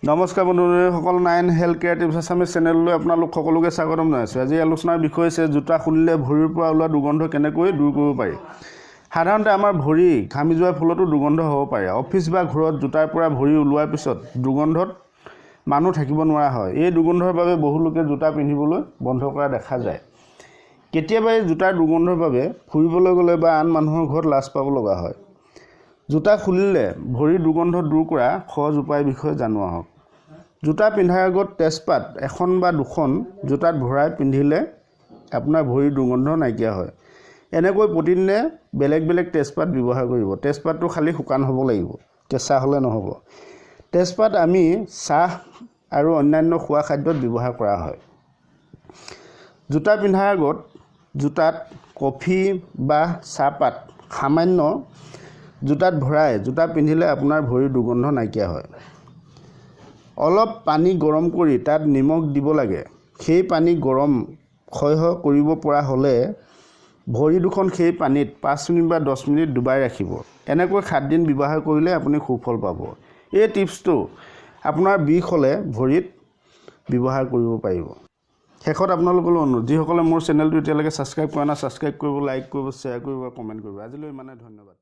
নমস্কাৰ বন্ধুসকল, 9 health care tips Assamese চেনেললৈ আপোনালোক সকলোকে স্বাগতম জনাইছোঁ। আজি আলোচনাৰ বিষয় হৈছে জোতা খুলিলে ভৰিৰ পৰা ওলোৱা দুৰ্গন্ধ কেনেকৈ দূৰ কৰিব পাৰি। সাধাৰণতে আমাৰ ভৰি ঘামি যোৱাৰ ফলতো দুৰ্গন্ধ হ'ব পাৰে। অফিচ বা ঘৰত জোতাৰ পৰা ভৰি ওলোৱাৰ পিছত দুৰ্গন্ধত মানুহ থাকিব নোৱাৰা হয়। এই দুৰ্গন্ধৰ বাবে বহু লোকে জোতা পিন্ধিবলৈ বন্ধ কৰা দেখা যায়। কেতিয়াবা এই জোতাৰ দুৰ্গন্ধৰ বাবে ফুৰিবলৈ গ'লে বা আন মানুহৰ ঘৰত লাজ পাব লগা হয়। জোতা খুলিলে ভৰিৰ দুৰ্গন্ধ দূৰ কৰা সহজ উপায়ৰ বিষয়ে জানো আহক। জোতা পিন্ধাৰ আগত তেজপাত 1 বা 2খন জোতাত ভৰাই পিন্ধিলে আপোনাৰ ভৰিৰ দুৰ্গন্ধ নাইকিয়া হয়। এনেকৈ প্ৰতিদিনে বেলেগ বেলেগ তেজপাত ব্যৱহাৰ কৰিব। তেজপাতটো খালি শুকান হ'ব লাগিব, কেঁচা হ'লে নহ'ব। তেজপাত আমি চাহ আৰু অন্যান্য খোৱা খাদ্যত ব্যৱহাৰ কৰা হয়। জোতা পিন্ধাৰ আগত জোতাত কফি বা চাহপাত সামান্য জোতাত ভৰাই জোতা পিন্ধিলে আপোনাৰ ভৰিৰ দুৰ্গন্ধ নাইকিয়া হয়। অলপ পানী গৰম কৰি তাত নিমখ দিব লাগে। সেই পানী গৰম ক্ষয় কৰিব পৰা হ'লে ভৰি দুখন সেই পানীত 5 মিনিট বা 10 মিনিট ডুবাই ৰাখিব। এনেকৈ 7 দিন ব্যৱহাৰ কৰিলে আপুনি সুফল পাব। এই টিপছটো আপোনাৰ বিষ হ'লে ভৰিত ব্যৱহাৰ কৰিব পাৰিব। শেষত আপোনালোকলৈ অনুৰোধ, যিসকলে মোৰ চেনেলটো এতিয়ালৈকে ছাবস্ক্ৰাইব কৰা নাই, ছাবস্ক্ৰাইব কৰিব, লাইক কৰিব, শ্বেয়াৰ কৰিব, কমেণ্ট কৰিব। আজিলৈ ইমানে, ধন্যবাদ।